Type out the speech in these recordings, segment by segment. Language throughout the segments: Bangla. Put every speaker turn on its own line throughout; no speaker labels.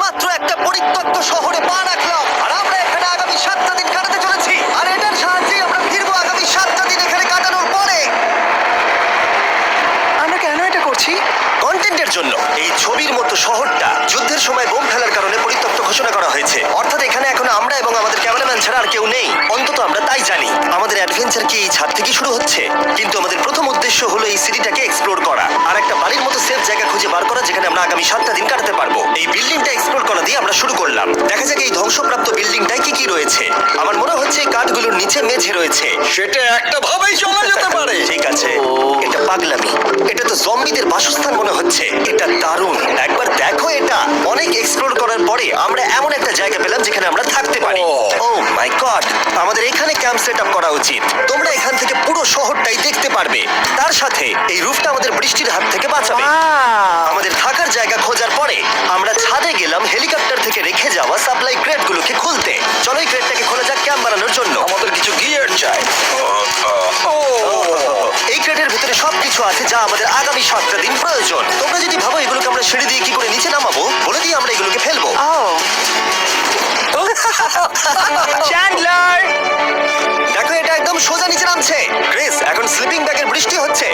মাত্র একটা পরিত্যক্ত শহরে পা রাখলাম, আর আমরা এখানে আগামী 7টা দিন কাটাতে চলেছি। আর এটার সাহায্যে আমরা ফিরবো আগামী 7টা দিন এখানে কাটানোর পরে।
আমরা কেন এটা করছি?
কন্টেন্টের জন্য। এই ছবির মতো শহরটা যুদ্ধের সময় বোম ফেলার কারণে পরিত্যক্ত ঘোষণা করা হয়েছে। অর্থাৎ এখানে এখন আমরা এবং আমাদের ক্যামেরাম্যান ছাড়া আর কেউ নেই, অন্তত আমরা তাই জানি। আমাদের অ্যাডভেঞ্চার কি এই ছাদ থেকে শুরু হচ্ছে? কিন্তু আমাদের প্রথম উদ্দেশ্য হলো এই সিটিটাকে এক্সপ্লোর করা আর একটা বাড়ির মতো সেফ জায়গা খুঁজে বার করা যেখানে আমরা আগামী 7টা দিন কাটাতে পারবো। এই বিল্ডিংটা এক্সপ্লোর করা দিয়ে আমরা শুরু করলাম। দেখা যাক এই ধ্বংসপ্রাপ্ত বিল্ডিংটায় কি কি রয়েছে। আমার মনে হচ্ছে এই কাঠগুলোর নিচে মেঝে রয়েছে।
সেটা একটা ভাবেই চলা যেতে পারে।
ঠিক আছে, এটা পাগলামি। এটা তো জম্বিদের বাসস্থান মনে হচ্ছে। এটা দারুণ, একবার দেখো এটা। অনেক এক্সপ্লোর করার পরে আমরা এমন একটা জায়গা পেলাম যেখানে আমরা থাকতে পারি। ও মাই গড, আমাদের এখানে ক্যাম্প সেট আপ করা উচিত। তোমরা এখান থেকে পুরো শহরটাই দেখতে পারবে। তার সাথে এই রুফটা আমাদের বৃষ্টির হাত থেকে বাঁচাবে। আমাদের থাকার জায়গা খোঁজার পরে আমরা ছাদে গেলাম হেলিকপ্টার থেকে রেখে যাওয়া সাপ্লাই ক্রেটগুলোকে খুলতে। চলো এই ক্রেটটাকে খোলা যাক ক্যাম্প বানানোর জন্য।
আমাদের কিছু গিয়ার চাই।
এই ক্রেটের ভিতরে সবকিছু আছে যা আমাদের আগামী 7টা দিন প্রয়োজন। তোমরা যদি ভাবো এগুলোকে আমরা সিঁড়ি দিয়ে কি করে নিচে নামাবো, বলে দিয়ে আমরা এগুলোকে ফেলবো।
চ্যান্ডলার!
দেখো এটা একদম সোজা নিচে নামছে। ক্রিস, এখন স্লিপিং ব্যাগের বৃষ্টি হচ্ছে।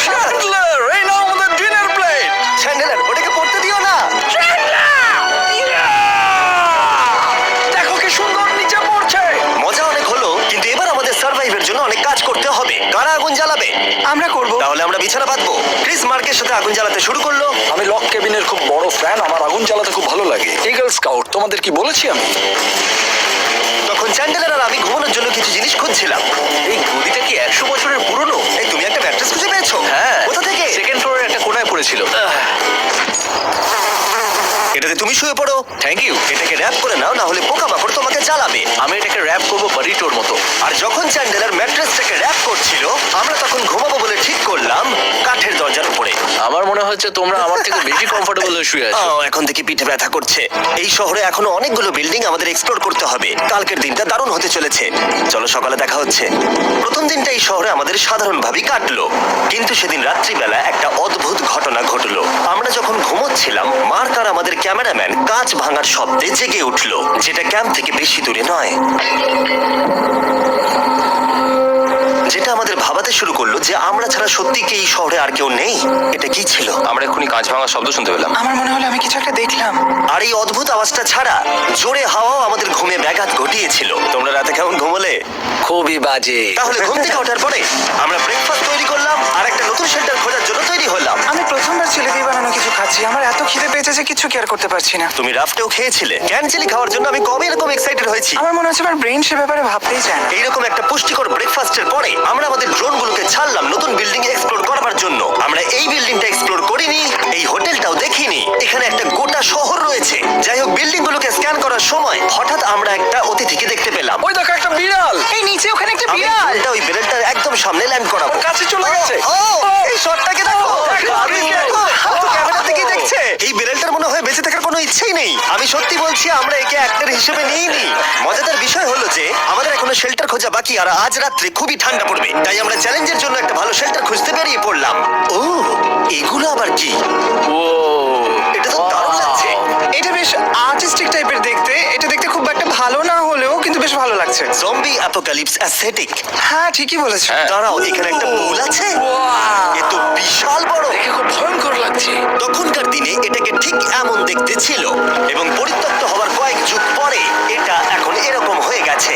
চ্যান্ডলার, এই নাও আমাদের ডিনার প্লেট।
চ্যান্ডেলার, ওটাকে পড়তে দিও না।
দেখো কি সুন্দর নিচে পড়ছে।
মজা অনেক হলো, কিন্তু এবার আমাদের সার্ভাইভের জন্য অনেক কাজ করতে হবে। কারা আগুন জ্বালাবে?
আমরা করব।
তাহলে আমরা বিছানা বাঁধবো। ক্রিস মার্কের সাথে আগুন জ্বালাতে শুরু করলো।
আমি লক কেবিনের খুব বড় ফ্যান, আমার আগুন জ্বালাতে খুব ভালো লাগে। ইগল স্কাউট, তোমাদের কি বলেছি আমি?
তখন চ্যান্ডেলার আর আমি ঘুমানোর জন্য কিছু জিনিস খুঁজছিলাম। এই গদিটা কি 100 বছরের পুরনো? এই তুমি একটা ম্যাট্রেস খুঁজে পেয়েছো?
হ্যাঁ।
কোথা থেকে?
সেকেন্ড ফ্লোরের একটা কোণায় পড়েছিল।
এটাতে তুমি শুয়ে পড়ো।
Thank you.
এটাকে র‍্যাপ করে নাও, না হলে পোকামাকড় তোমাকে জ্বালাবে।
আমি এটাকে র‍্যাপ করবো বারিটোর মতো।
আর যখন চ্যান্ডেলার ম্যাট্রেসটাকে র‍্যাপ করছিল, আমরা তখন ঘুমাবো বলে ঠিক করলাম কাঠের দরজার উপরে।
আমার মনে হচ্ছে তোমরা আমার থেকে বেশি কমফোর্টেবল হয়ে শুয়ে আছো।
এখন থেকে পিঠে ব্যথা করছে। এই শহরে এখনো অনেকগুলো বিল্ডিং আমাদের এক্সপ্লোর করতে হবে। কালকের দিনটা দারুণ হতে চলেছে। চলো সকালে দেখা হচ্ছে। প্রথম দিনটা এই শহরে আমাদের সাধারণভাবেই কাটলো, কিন্তু সেদিন রাত্রিবেলা একটা অদ্ভুত ঘটনা ঘটলো। আমরা যখন ঘুমোচ্ছিলাম, মার্ক আর আমাদের ক্যামেরাম্যান কাঁচ ভাঙার শব্দে জেগে উঠলো, যেটা ক্যাম্প থেকে বেশি দূরে নয়। যেটা আমাদের ভাবাতে শুরু করলো যে আমরা ছাড়া সত্যি কি এই শহরে আর কেউ নেই। এটা কি ছিল?
আমরা এক্ষুনি কাঁচ ভাঙার শব্দ শুনতে পেলাম।
আমার মনে হলো আমি কিছু একটা দেখলাম।
আর এই অদ্ভুত আওয়াজটা ছাড়া জোরে হাওয়াও আমাদের ঘুমে ব্যাঘাত ঘটিয়েছিল। তোমরা রাতে কেমন ঘুমোলে?
খুবই বাজে।
তাহলে ঘুম থেকে ওঠার পরে আমরা ব্রেকফাস্ট তৈরি করলাম আর একটা নতুন শেল্টার খোঁজার জন্য তৈরি হলাম।
আমি প্রথমবার ছেলে দিয়ে বানানো কিছু খাচ্ছি। আমার এত খিদে পেয়েছে যে কিছু কেয়ার করতে পারছি না।
তুমি রাফটেও খেয়েছিলে। ক্যানচেলি খাওয়ার জন্য আমি কবে এরকম এক্সাইটেড হয়েছি।
আমার মনে হচ্ছে আমার ব্রেন সে ব্যাপারে ভাবতেই চায় না।
এইরকম একটা পুষ্টিকর ব্রেকফাস্টের পরে আমরা আমাদের ড্রোনগুলোকে ছাড়লাম নতুন বিল্ডিং এক্সপ্লোর করার জন্য। আমরা এই বিল্ডিংটা এক্সপ্লোর করিনি, এই হোটেলটাও দেখিনি। এখানে একটা গোটা শহর রয়েছে। যাই হোক, বিল্ডিংগুলোকে স্ক্যান করার সময় হঠাৎ আমরা একটা অতিথিকে দেখতে পেলাম।
ওই দেখো একটা বিড়াল।
এই নিচে ওখানে একটা
আমি
বিড়াল।
ড্রোনটা ওই বিড়ালটার একদম সামনে ল্যান্ড করাবো।
কাছে চলে গেছে।
এই শটটাকে দেখো।
দারুণ।
ও তো ক্যামেরা থেকেই দেখছে। এই বিড়ালটার মনে হয় বেঁচে থাকার কোনো ইচ্ছেই নেই। আমি সত্যি বলছি, আমরা একে অ্যাক্টর হিসেবে নিইনি। মজাদার বিষয় হলো যে আমাদের এখনো শেল্টার খোঁজা বাকি, আর আজ রাত্রে খুবই ঠান্ডা পড়বে। তাই আমরা চ্যালেঞ্জের জন্য একটা ভালো শেল্টার খুঁজতে বেরিয়ে পড়লাম। ও, এগুলো আবার কি?
ও,
এটা তো দারুণ লাগছে।
এটা বেশ আর্টিস্টিক টাইপের দেখতে। এটা দেখতে খুব একটা ভালো না হলেও কিন্তু বেশ ভালো লাগছে।
Zombie apocalypse aesthetic.
হ্যাঁ, ঠিকই বলেছো।
হ্যাঁ।
দাঁড়াও, এখানে একটা পুল আছে। এ তো বিশাল বড়।
দেখে খুব ভয়ঙ্কর লাগছে।
তখনকার দিনে এটাকে ঠিক এমন দেখতে ছিল, এবং পরিত্যক্ত হওয়ার কয়েক যুগ পরে এটা এখন এরকম হয়ে গেছে।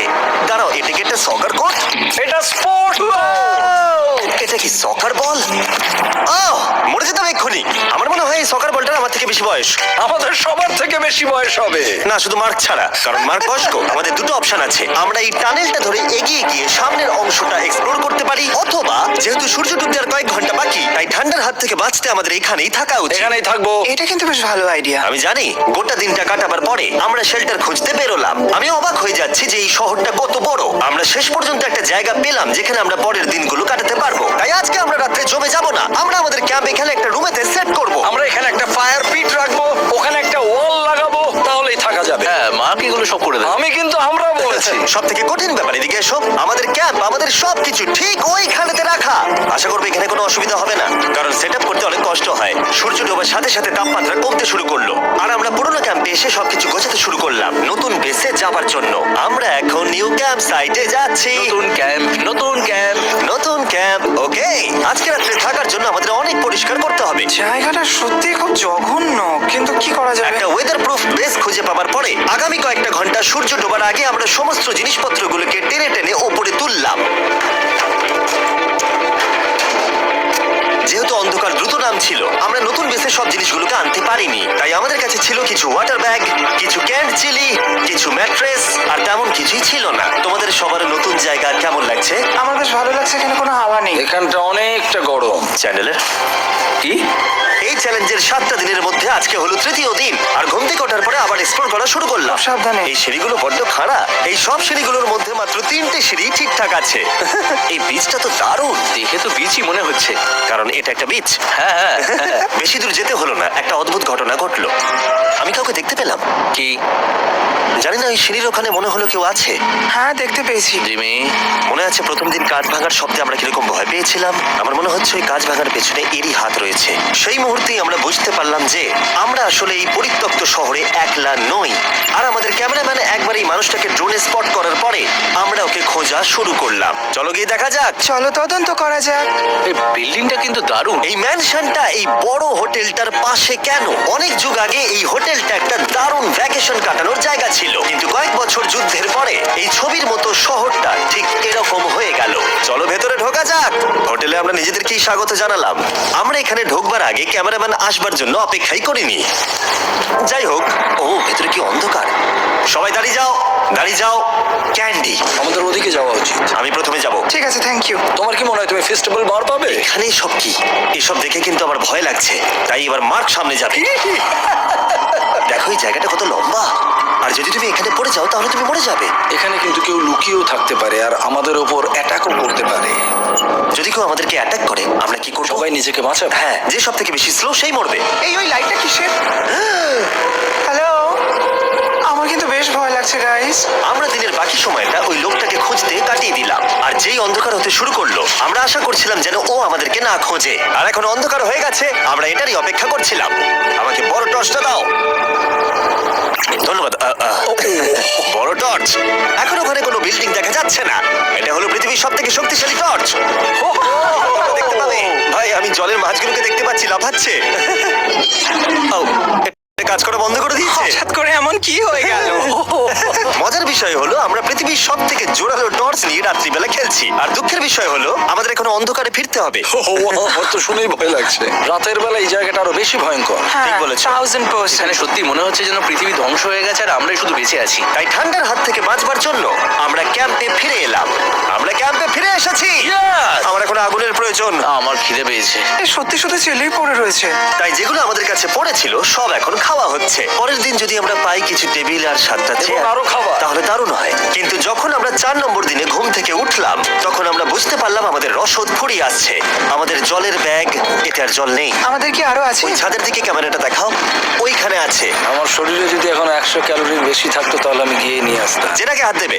দাঁড়াও, এটাকে একটা সকার কোর্ট।
এটা স্পোর্ট।
এটা কি সকার বল? মরে যেতাম এক্ষুনি। আমার মনে হয় এই সকার বলটার আমার থেকে বেশি বয়স।
আমাদের সবার থেকে বেশি বয়স হবে।
না, শুধু মার্ক ছাড়া, কারণ মার্ক বয়স্ক। আমাদের দুটো অপশন আছে। আমরা এই টানেলটা ধরে এগিয়ে গিয়ে সামনের অংশটা এক্সপ্লোর করতে পারি, অথবা যেহেতু সূর্য ডুবতে আর কয়েক ঘন্টা বাকি, তাই ঠান্ডার হাত থেকে বাঁচতে আমাদের এখানেই থাকা উচিত।
এখানেই থাকবো।
এটা কিন্তু বেশ ভালো আইডিয়া।
আমি জানি। গোটা দিনটা কাটাবার পরে আমরা শেল্টার খুঁজতে বেরোলাম। আমি অবাক হয়ে যাচ্ছি যে এই শহরটা কত বড়। আমরা শেষ পর্যন্ত একটা জায়গা পেলাম যেখানে আমরা পরের দিনগুলো কাটাতে পারবো। তাই আজকে আমরা রাত্রে জমে যাব না। আমরা আমাদের ক্যাম্প এখানে একটা রুমেতে সেট করব।
আমরা এখানে একটা ফায়ার পিট রাখবো, ওখানে একটা ওয়াল লাগাবো, তাহলেই থাকা যাবে। হ্যাঁ, মা কি এগুলো সব করে দেবে। আমি কিন্তু আমরা বলছি। আছি।
সব থেকে কঠিন ব্যাপার, এদিকে এসো। আমাদের ক্যাম্প, আমাদের সবকিছু ঠিক ওইখানেতে রাখা। আশা করবো এখানে কোনো অসুবিধা হবে না, কারণ সেট করতে অনেক কষ্ট হয়। সূর্য ডোবার সাথে সাথে তাপমাত্রা কমতে শুরু করলো, আর আমরা পুরোনো ক্যাম্পে এসে সবকিছু গোছাতে শুরু করলাম নতুন বেসে যাবার জন্য। আমরা এখন নিউ ক্যাম্প সাইটে যাচ্ছি।
নতুন ক্যাম্প, নতুন ক্যাম্প।
নতুন ক্যাম্প, ওকে। আজকে রাত্রে থাকার জন্য আমাদের অনেক পরিষ্কার করতে হবে।
জায়গাটা সত্যি খুব জঘন্য, কিন্তু কি করা যাবে?
একটা ওয়েদার প্রুফ বেস খুঁজে পাবার পরে আগামী কয়েকটা ঘন্টা সূর্য ডোবার আগে আমরা সমস্ত জিনিসপত্রগুলোকে টেনে টেনে ওপরে তুললাম। যেহেতু অন্ধকার দ্রুত নামছিল, আমরা নতুন বেসে সব জিনিসগুলোকে আনতে পারিনি। তাই আমাদের কাছে ছিল কিছু ওয়াটার ব্যাগ, কিছু ক্যান্ড চিলি, কিছু ম্যাট্রেস, আর তেমন কিছুই ছিল না। তোমাদের সবার নতুন জায়গা কেমন লাগছে?
আমার বেশ ভালো লাগছে, এখানে কোনো হাওয়া নেই।
এখানটা অনেকটা গরম।
চ্যানেলের
কি?
এই চ্যালেঞ্জের 7টা দিনের মধ্যে আজকে হলো তৃতীয় দিন, আর ঘুম থেকে ওঠার পরে আবার এক্সপ্লোর করা শুরু করলাম।
সাবধানে।
এই সিঁড়িগুলো বড্ড খাড়া। এই সব সিঁড়িগুলোর মধ্যে মাত্র 3টে সিঁড়ি ঠিকঠাক আছে। এই বীজটা তো দারুণ,
দেখে তো বিচই মনে হচ্ছে।
কারণ এটা একটা বীজ।
হ্যাঁ হ্যাঁ।
বেশি দূর যেতে হলো না, একটা অদ্ভুত ঘটনা ঘটলো। আমি কাউকে দেখতে পেলাম।
কি?
জানি না, ওই সিঁড়ির ওখানে মনে হলো কেউ আছে।
হ্যাঁ, দেখতে পেয়েছি।
জিমি,
মনে আছে প্রথম দিন কাঁচ ভাঙার শব্দে আমরা কিরকম ভয় পেয়েছিলাম? আমার মনে হচ্ছে ওই কাঁচ ভাঙার পেছনে এরই হাত রয়েছে। সেই মুহূর্তেই আমরা বুঝতে পারলাম যে আমরা আসলে এই পরিত্যক্ত শহরে একলা নই। আর আমাদের ক্যামেরাম্যান একবার এই মানুষটাকে ড্রোনে স্পট করার পরে আমরা ওকে খোঁজা শুরু করলাম। চলো গিয়ে দেখা যাক।
চলো তদন্ত করা যাক।
এই বিল্ডিংটা কিন্তু দারুণ।
এই ম্যানশনটা এই বড় হোটেলটার পাশে কেন? অনেক যুগ আগে এই হোটেলটা একটা দারুণ ভ্যাকেশন কাটানোর জায়গা ছিল, কিন্তু কয়েক বছর যুদ্ধের পরে এই ছবির মতো শহরটা ঠিক এরকম হয়ে গেল। চলো ভেতরে ঢোকা যাক। হোটেলে আমরা নিজেদেরকেই স্বাগত জানালাম। আমরা এখানে ঢোকবার আগে ক্যামেরাম্যান আসবার জন্য অপেক্ষাই করিনি। যাই হোক, ও ভেতরে কি অন্ধকার। সবাই দাঁড়িয়ে যাও, দাঁড়িয়ে যাও। ক্যান্ডি,
আমাদের ওদিকে যাওয়া উচিত।
আমি প্রথমে যাব।
ঠিক আছে, থ্যাংক ইউ।
তোমার কি মনে হয় তুমি ফেস্টিভ্যাল বার পাবে?
এখানে সব কি? এসব দেখে কিন্তু আমার ভয় লাগছে, তাই এবার মার্ক সামনে যাবে। দেখো এই জায়গাটা কত লম্বা, আর যদি তুমি এখানে পড়ে যাও তাহলে তুমি মরে যাবে।
এখানে কিন্তু কেউ লুকিয়েও থাকতে পারে আর আমাদের ওপর অ্যাটাকও করতে পারে।
যদি কেউ আমাদেরকে অ্যাটাক করে আমরা কি করব?
সবাই নিজেকে বাঁচাবে।
হ্যাঁ, যে সব থেকে বেশি স্লো সেই মরবে।
ওই লাইটটা কিসের? হ্যালো, আমার কিন্তু বেশ ভয় লাগছে গাইস।
আমরা দিনের বাকি সময়টা ওই লোকটাকে খুঁজতে কাটিয়ে দিলাম, আর যেই অন্ধকার হতে শুরু করলো আমরা আশা করছিলাম যেন ও আমাদেরকে না খোঁজে। আর এখন অন্ধকার হয়ে গেছে, আমরা এটারই অপেক্ষা করছিলাম। আমাকে বড় টর্চটা দাও। ধন্যবাদ। বড় টর্চ। এখন ওখানে কোনো বিল্ডিং দেখা যাচ্ছে না। এটা হলো পৃথিবীর সব থেকে শক্তিশালী টর্চ। দেখতে পাবে ভাই, আমি জলের মাছগুলোকে দেখতে পাচ্ছি লাফাচ্ছে। ও, এটা কাজ করা বন্ধ করে দিয়েছে।
হঠাৎ করে এমন কি হয়ে গেল?
মজার বিষয় হলো আমরা পৃথিবীর সব থেকে জোরালো টর্চ নিয়ে রাত্রিবেলা খেলছি, আর দুঃখের বিষয় হলো আমাদের এখন অন্ধকারে ফিরতে হবে।
আমার তো শুনেই ভয় লাগছে। রাতের বেলা এই জায়গাটা আরো বেশি ভয়ঙ্কর।
হ্যাঁ,
ঠিক বলেছো।
1000%।
এখানে সত্যি মনে হচ্ছে যেন পৃথিবী ধ্বংস হয়ে গেছে আর আমরাই শুধু বেঁচে আছি।
তাই ঠান্ডার হাত থেকে বাঁচবার জন্য আমরা ক্যাম্পে ফিরে এলাম। আমরা ক্যাম্পে ফিরে এসেছি। আমার এখন আগুনের প্রয়োজন।
আমার খিদে পেয়েছে।
এ সত্যি শুধু চেলেই পড়ে রয়েছে।
তাই যেগুলো আমাদের কাছে পড়েছিল সব এখন খাওয়া হচ্ছে। পরের দিন যদি আমরা পাই কিছু টেবিল আর 7টা চেয়ার
আরো খাবার।
তাহলে দারুণ হয়। কিন্তু যখন আমরা 4 নম্বর দিনে ঘুম থেকে উঠলাম তখন আমরা বুঝতে পারলাম আমাদের রসদ ফুরিয়ে আসছে। আমাদের জলের ব্যাগ, এতে আর জল নেই।
আমাদের কি আরো আছে?
ওই ছাদের দিকে ক্যামেরাটা দেখাও, ওইখানে আছে।
আমার শরীরে যদি এখন 100 ক্যালোরির বেশি থাকতো তাহলে আমি গিয়ে নিয়ে আসতাম।
জেনাকে হাত দেবে।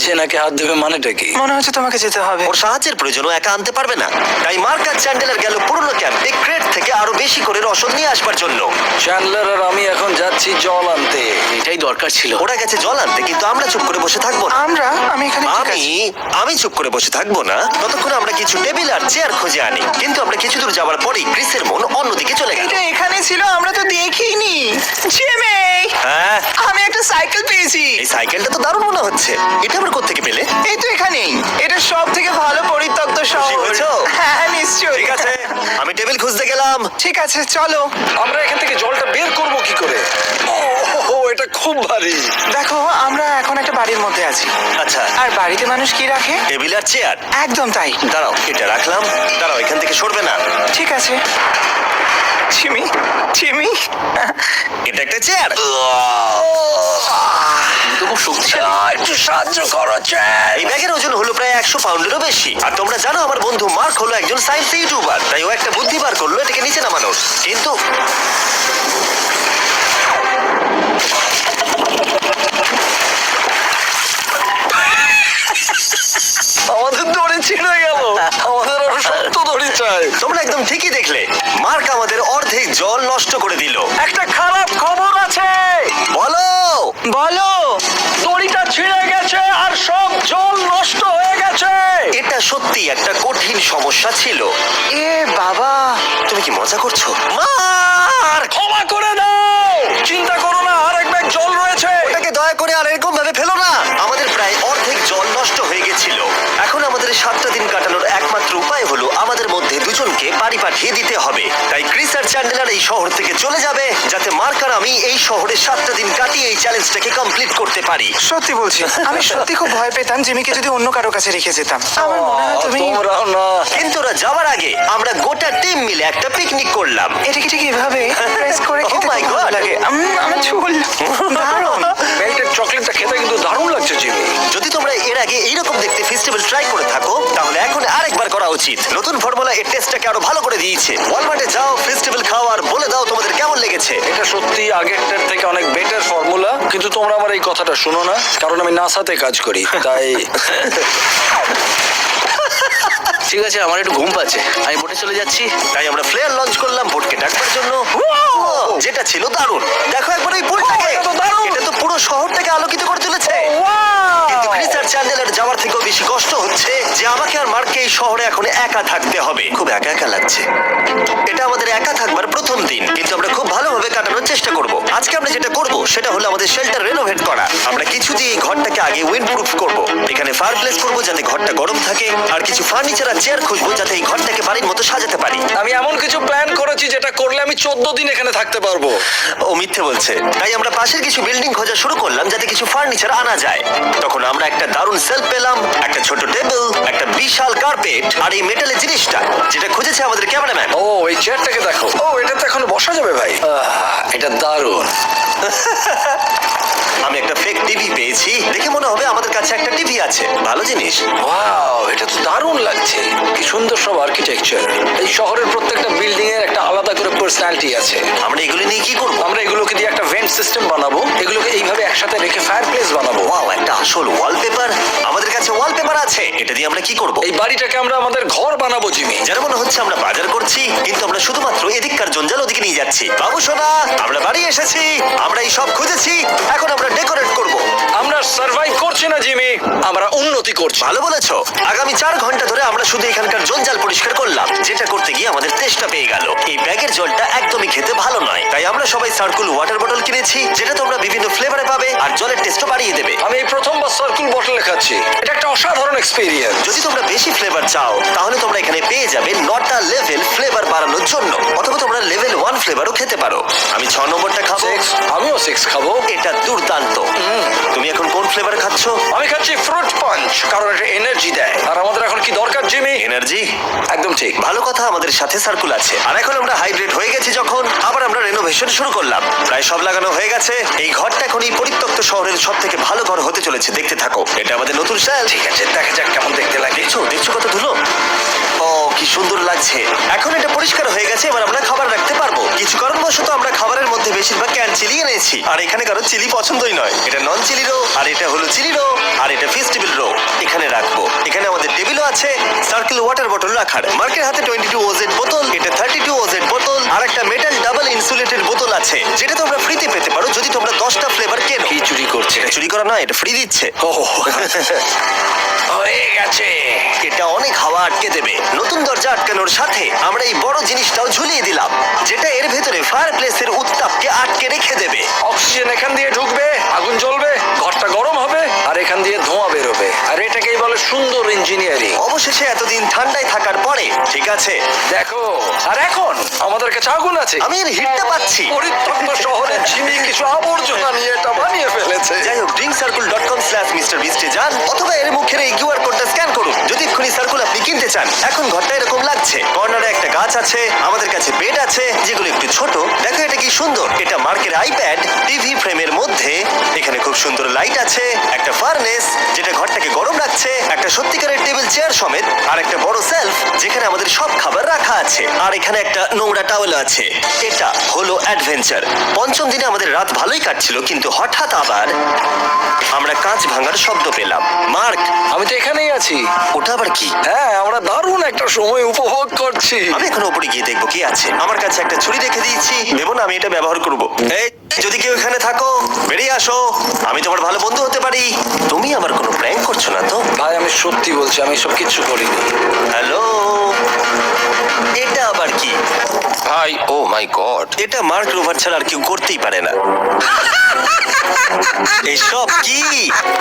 যে নাকি হাত দেবে মানেটা কি?
মনে হচ্ছে তোমাকে যেতে হবে।
ওর সাহায্যের প্রয়োজন, ও একা আনতে পারবে না। তাই মার্ক আর চ্যান্ডেলার গেল পুরনো ক্যাম্পে ক্রেট থেকে আরো বেশি করে রসদ নিয়ে আসবার জন্য।
চ্যান্ডলার আর আমি এখন যাচ্ছি জল আনতে।
এটাই দরকার ছিল।
ওরা গেছে জল আনতে, কিন্তু আমরা চুপ করে বসে থাকবো না।
আমি এখানে ঠিক
আমি
আছি।
আমি চুপ করে বসে থাকবো না ততক্ষণ আমরা কিছু টেবিল আর চেয়ার খুঁজে আনি। কিন্তু আমরা কিছু দূর যাওয়ার পরেই ক্রিসের মন অন্যদিকে চলে গেল।
এটা এখানে ছিল, আমরা তো দেখিনি। জিমি,
হ্যাঁ,
আমি একটা সাইকেল পেয়েছি।
এই সাইকেলটা তো দারুণ মনে হচ্ছে। এটা আবার কোত্থেকে পেলে?
এই তো এখানেই। এটা সব থেকে ভালো পরিত্যক্ত শহর।
হয়েছো?
হ্যাঁ, নিশ্চয়ই।
ঠিক আছে, আমি টেবিল খুঁজতে গেলাম।
ঠিক আছে, চলো।
আমরা এখান থেকে জলটা বের করব কি করে? ও এটা খুব ভারী।
দেখো, আমরা এখন একটা বাড়ির মধ্যে আছি।
আচ্ছা,
আর বাড়িতে মানুষ কি রাখে?
টেবিল আর চেয়ার।
একদম তাই।
দাঁড়াও, এটা রাখলাম। দাঁড়াও, এখান থেকে সরবে না।
ঠিক আছে। চিমি, চিমি।
এটা একটা চেয়ার।
কিন্তু খুব শক্তিশালী।
একটু সাহায্য করো চ্যান।
এই ব্যাগের ওজন হলো প্রায় 100 পাউন্ডেরও বেশি। আর তোমরা জানো আমার বন্ধু মার্ক হলো একজন সায়েন্স ইউটিউবার, তাই ও একটা বুদ্ধি বার করলো এটাকে নিচে নামানোর। কিন্তু মার্ক আমাদের অর্ধেক জল নষ্ট করে দিল।
একটা খারাপ খবর আছে,
বলো।
বলো।
দড়িটা ছিঁড়ে গেছে আর সব জল নষ্ট হয়ে গেছে।
এটা সত্যি একটা কঠিন সমস্যা ছিল।
এ বাবা।
তুমি কি মজা করছো? মার্ক,
ক্ষমা করে দাও, চিন্তা করো না, আর এক ব্যাগ জল রয়েছে।
ওটাকে দয়া করে আর এরকম ভাবে ফেলো না। আমাদের প্রায় অর্ধেক জল নষ্ট হয়ে গেছিল। এখন আমাদের 7টা দিন কাটানোর একমাত্র উপায় হলো আমাদের মধ্যে দুজনকে বাড়ি পাঠিয়ে দিতে হবে। তাই ক্রিস আর চ্যান্ডেলার এই শহর থেকে চলে যাবে, যাতে মার্ক আর আমি এই শহরে 7টা দিন কাটিয়ে এই চ্যালেঞ্জটাকে কমপ্লিট করতে পারি।
সত্যি বলছি, আমি সত্যি খুব ভয় পেতাম জিমিকে যদি অন্য কারো কাছে রেখে যেতাম। আমার মনে হয় তুমি
তোমরাও না।
কিন্তু ওরা যাওয়ার আগে আমরা গোটা টিম মিলে একটা পিকনিক করলাম।
এটাকে ঠিক এভাবে প্রেস করে
Oh
খেতে
my
খুব ভালো
God!
লাগে। আমার চুল দারুণ।
মেল্টেড চকলেটটা খেতে কিন্তু দারুণ লাগছে জিমি।
যদি তোমরা এর আগে এইরকম দেখতে ফেস্টিভ্যাল ট্রাই করে থাকো, তাহলে এখন আরেকবার করা উচিত। নতুন ফর্মুলা এর টেস্টটাকে আরো ভালো করে দিয়েছে। ওয়ালমার্টে যাও, ফেস্টিভ্যাল খাও আর বলে দাও তোমাদের কেমন লেগেছে।
এটা সত্যি আগেরটার থেকে অনেক বেটার ফর্মুলা, কিন্তু তোমরা আমার এই কথাটা শুনো না, কারণ আমি নাসাতে কাজ করি, তাই
ঠিক আছে, আমার একটু ঘুম পাচ্ছে, আমি বোটে চলে যাচ্ছি।
তাই আমরা ফ্লেয়ার লঞ্চ করলাম বোটকে ডাকবার জন্য, যেটা ছিল দারুণ। দেখো একবার ওই বোটটাকে,
এটা তো দারুণ!
এটা তো পুরো শহরটাকে আলোকিত করে তুলেছে। কিন্তু ক্রিস আর চ্যান্ডেলার যাওয়ার থেকেও বেশি কষ্ট হচ্ছে যে আমাকে আর মার্ককে এই শহরে এখন একা থাকতে হবে। খুব একা একা লাগছে। এটা আমাদের একা থাকবার প্রথম দিন, কিন্তু আমরা খুব ভালোভাবে কাটানোর চেষ্টা করব। আজকে আমরা যেটা করব সেটা হলো আমাদের শেল্টার রেনোভেট করা। আমরা কিছু দিয়ে এই ঘরটাকে আগে উইন্ড প্রুফ করব। এখানে ফায়ার প্লেস করবো যাতে ঘরটা গরম থাকে, আর কিছু ফার্নিচার আর চেয়ার খুঁজবো যাতে এই ঘরটাকে বাড়ির মতো সাজাতে পারি।
আমি এমন কিছু প্ল্যান করেছি যেটা করলে আমি 14 দিন এখানে থাকতে পারবো।
ও মিথ্যে বলছে। তাই আমরা পাশের কিছু বিল্ডিং খোঁজা শুরু করলাম যাতে কিছু ফার্নিচার আনা যায়। তখন আমরা একটা দারুণ সেলফ পেলাম, একটা ছোট টেবিল, একটা বিশাল কার্পেট আর এই মেটালের জিনিসটা যেটা খুঁজেছে আমাদের ক্যামেরাম্যান।
ও এই চেয়ারটাকে দেখো, ও এটা তো এখন বসা যাবে ভাই। এটা দারুণ।
আমি একটা ফেক টিভি পেয়েছি, দেখে মনে হবে আমাদের কাছে একটা টিভি আছে। ভালো জিনিস।
ওয়াও, এটা তো দারুণ লাগছে। কি সুন্দর সব আর্কিটেকচার। এই শহরের প্রত্যেকটা বিল্ডিং এর একটা আলাদা করে পার্সোনালিটি আছে।
আমরা এগুলো নিয়ে কি করবো?
আমরা এগুলোকে দিয়ে একটা ভেন্ট সিস্টেম বানাবো, এগুলোকে এইভাবে একসাথে রেখে ফায়ার প্লেস বানাবো।
ওয়াও, একটা আসল ওয়ালপেপার। আমাদের কাছে ওয়ালপেপার আছে। এটা দিয়ে আমরা কি করব?
এই বাড়িটাকে আমরা আমাদের ঘর বানাবো জিমি।
যেন মনে হচ্ছে আমরা বাজার করছি, কিন্তু আমরা শুধুমাত্র এদিককার জঞ্জাল ওদিকে নিয়ে যাচ্ছি। বাবু সোনা, আমরা বাড়ি এসেছি, আমরা এই সব খুঁজেছি, এখন আমরা ডেকোরেট করব।
আমরা সার্ভাইভ করছি না জিমি, আমরা উন্নতি করছি।
ভালো বলেছো। আগামী 4 ঘন্টা ধরে আমরা শুধু এখানকার জঞ্জাল পরিষ্কার করলাম, যেটা করতে গিয়ে আমাদের তেষ্টা পেয়ে গেল। এই ব্যাগের জলটা একদমই খেতে ভালো নয়, তাই আমরা সবাই সার্কুল ওয়াটার বটল কিনেছি, যেটা তোমরা বিভিন্ন ফ্লেভারে পাবে আর জলের টেস্টও বাড়িয়ে দেবে।
আমি এই প্রথমবার সার্কুল বটলে খাচ্ছি, এটা একটা অসাধারণ এক্সপিরিয়েন্স।
যদি তোমরা বেশি ফ্লেভার চাও, তাহলে তোমরা এখানে পেয়ে যাবে 9টা লেভেল ফ্লেভার বাড়ানোর জন্য, অথবা তোমরা লেভেল 1 ফ্লেভারও খেতে পারো। আমি 6 নম্বরটা খাবো।
আমিও 6 খাবো।
এটা দুর্দান্ত। তুমি এখন কোন ফ্লেভার খাচ্ছ?
আমি খাচ্ছি ফ্রুট পাঞ্চ, কারণ এটা এনার্জি দেয়। আর আমাদের এখন কি দরকার জিমি?
এনার্জি।
একদম ঠিক।
ভালো কথা, আমাদের সাথে সার্কুল আছে। আর এখন আমরা হাইড্রেট হয়ে গেছি যখন, আবার আমরা রেনোভেশন শুরু করলাম। প্রায় সব লাগানো হয়ে গেছে। এই ঘরটা এখন এই পরিত্যক্ত শহরের সব থেকে ভালো ঘর হতে চলেছে। দেখতে থাকো, এটা আমাদের নতুন স্টাইল।
ঠিক আছে, দেখা যাক কেমন দেখতে লাগে।
দেখছো কত ধুলো? ও কি সুন্দর লাগছে। এখন এটা পরিষ্কার হয়ে গেছে, এবার আমরা খাবার রাখতে পারবো। কিছু কারণবশত আমরা খাবারের মধ্যে বেশিরভাগ ক্যান চিলি এনেছি, আর এখানে কারো চিলি পছন্দই নয়। এটা নন চিলি রো, আর এটা হলো চিলি রো, আর এটা ফেস্টিভ্যাল রো। এখানে রাখবো। এখানে আমাদের টেবিলও আছে, সার্কেল ওয়াটার বটল রাখার। মার্কের হাতে 22 ওজেড বোতল, এটা 32 ওজেড বোতল, আর একটা মেটাল ডাবল ইনসুলেটেড বোতল আছে, যেটা তোমরা ফ্রিতে পেতে পারো যদি তোমরা 10টা ফ্লেভার কেনো।
কি চুরি করছে?
এটা চুরি করা নয়, এটা ফ্রি দিচ্ছে।
হয়ে গেছে।
এটা অনেক হাওয়া আটকে দেবে। নতুন দরজা আটকানোর সাথে আমরা এই বড় জিনিসটাও ঝুলিয়ে দিলাম, যেটা এর ভেতরে ফায়ার প্লেসের উত্তাপকে আটকে রেখে দেবে।
অক্সিজেন এখান দিয়ে ঢুকবে, আগুন জ্বলবে, ঘরটা গরম হবে, আর এখান দিয়ে ধোঁয়া বেরোবে। আর এটাকেই বলে সুন্দর ইঞ্জিনিয়ারিং।
অবশেষে এতদিন ঠান্ডায় থাকার পরে ঠিক আছে।
দেখো, আর এখন আমাদের কাছে আগুন আছে।
আমি এর হিটটা পাচ্ছি।
পরিত্যক্ত শহরে ঝিমি কিছু আবর্জনা নিয়ে এটা বানিয়ে ফেলেছে।
যাই হোক, drinkcircle.com/MrBeast এ যান, অথবা এর মুখের এই কিউআর কোডটা স্ক্যান করুন যদি এক্ষুনি সার্কুল আপনি কিনতে চান। এখন ঘরটা এরকম লাগছে। কর্নারে একটা গাছ আছে, আমাদের কাছে বেড আছে যেগুলো একটু ছোট। দেখো এটা কি সুন্দর। এটা মার্কের আইপ্যাড টিভি ফ্রেমের মধ্যে। এখানে খুব সুন্দর লাইট আছে, একটা ফার্নেস যেটা ঘরটাকে গরম রাখছে, একটা সত্যিকারের টেবিল চেয়ার সমেত, আর একটা বড় সেলফ যেখানে আমাদের সব খাবার রাখা আছে। আর এখানে একটা নোংরা টাওয়েল আছে। এটা হলো অ্যাডভেঞ্চার। পঞ্চম দিনে আমাদের রাত ভালোই কাটছিল, কিন্তু হঠাৎ আবার আমরা কাঁচ ভাঙার শব্দ পেলাম। মার্ক,
আমি তো এখানেই আছি।
ওটা আবার কি?
হ্যাঁ, আমরা দারুণ একটা সময় উপভোগ করছি।
আমি এখন উপরে গিয়ে দেখবো কি আছে। আমার কাছে একটা ছুরি রেখে দিয়েছি, ভেবো না আমি এটা ব্যবহার করব। এই, যদি কেউ এখানে থাকো বেরিয়ে আসো, আমি তোমার ভালো বন্ধু হতে পারি। তুমি আমার কোনো প্র্যাঙ্ক করছো না তো?
ভাই, আমি সত্যি বলছি, আমি সব কিচ্ছু করিনি।
হ্যালো, এটা আবার কি?
ভাই, ও মাই গড।
এটা মার্ক রোভার ছাড়া আর কেউ করতেই পারে না। এসব কি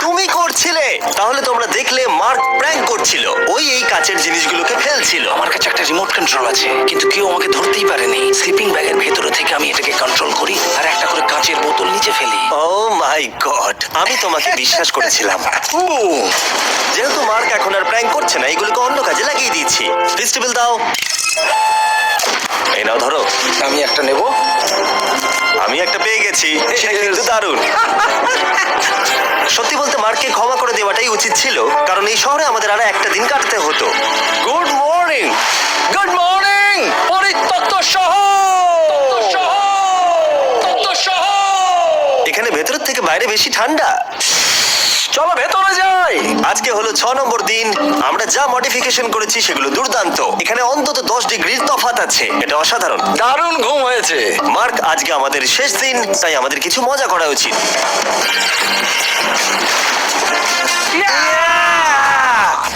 তুমি করছিলে? তাহলে তোমরা দেখলে মার্ক প্র্যাঙ্ক করছিল। ওই এই কাচের জিনিসগুলোকে ফেলছিল।
আমার কাছে একটা রিমোট কন্ট্রোল আছে, কিন্তু কেউ আমাকে ধরতেই পারেনি। স্লিপিং ব্যাগের ভেতরে থেকে আমি এটাকে কন্ট্রোল করি আর একটা করে কাঁচের বোতল নিচে ফেলি।
ও মাই গড, আমি তোমাকে বিশ্বাস করেছিলাম। যেহেতু মার্ক এখন আর প্র্যাঙ্ক করছে না, এগুলোকে অন্য কাজে লাগিয়ে দিচ্ছি। ফেস্টিভ্যাল দাও। এই নাও, ধরো।
আমি একটা নেব।
আমি একটা পেয়ে গেছি, সেটা কিন্তু দারুণ। সত্যি বলতে মার্ককে ক্ষমা করে দেওয়াটাই উচিত ছিল, কারণ এই শহরে আমাদের আর একটা দিন কাটতে হতো। Good morning.
গুড মর্নিং, পরিত্যক্ত শহর।
এখানে ভেতরের থেকে বাইরে বেশি ঠান্ডা।
চলো ভেতরে যাই।
আজকে হলো 6 নম্বর দিন। আমরা যা মডিফিকেশন করেছি সেগুলো দুর্দান্ত। এখানে অন্তত 10 ডিগ্রির তফাৎ আছে, এটা অসাধারণ।
দারুণ ঘুম হয়েছে।
মার্ক, আজকে আমাদের শেষ দিন, তাই আমাদের কিছু মজা করা উচিত।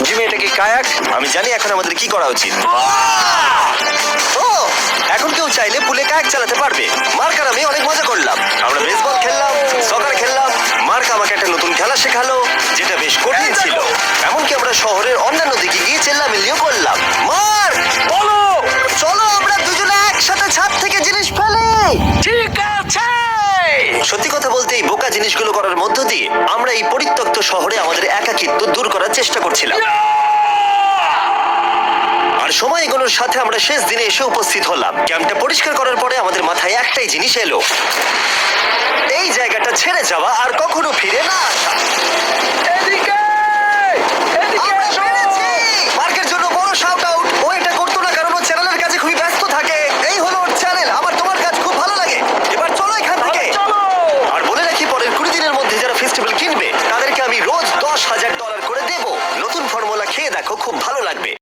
জিমি, এটা কি কায়াক?
আমি জানি এখন আমাদের কি করা উচিত। ও, এখন কেউ চাইলে পুলে কায়াক চালাতে পারবে। মার্ক আর আমি অনেক মজা করলাম। আমরা বেসবল খেললাম, সকার খেললাম। মার্ক আমাকে একটা নতুন খেলা শেখালো, যেটা বেশ কঠিন ছিল। এমনকি আমরা শহরের অন্যান্য দিকে গিয়ে চেল্লামিল্লিও করলাম। মার্ক,
বলো।
চলো আমরা দুজনে একসাথে ছাদ থেকে জিনিস ফেলি।
ঠিক আছে।
সত্যি কথা বলতে, এই বোকা জিনিসগুলো করার মধ্য দিয়ে আমরা এই পরিত্যক্ত শহরে আমাদের একাকিত্ব দূর করার চেষ্টা করছিলাম। আর সময় এগোনোর সাথে আমরা শেষ দিনে এসে উপস্থিত হলাম। ক্যাম্পটা পরিষ্কার করার পরে আমাদের মাথায় একটাই জিনিস এলো, এই জায়গাটা ছেড়ে যাওয়া আর কখনো ফিরে না আসা।
এদিকে, এদিকে
আমরা
এসো।
পেরেছি! মার্কের জন্য বড় শাউট আউট। ও এটা করতো না কারণ ও চ্যানেলের কাছে খুবই ব্যস্ত থাকে। এই হলো ওর চ্যানেল। আমার তোমার কাজ খুব ভালো লাগে। এবার চলো এখান থেকে।
চলো।
আর বলে রাখি, পরের 20 দিনের মধ্যে যারা ফেস্টিভ্যাল কিনবে তাদেরকে আমি রোজ $10,000 করে দেবো। নতুন ফর্মুলা খেয়ে দেখো, খুব ভালো লাগবে।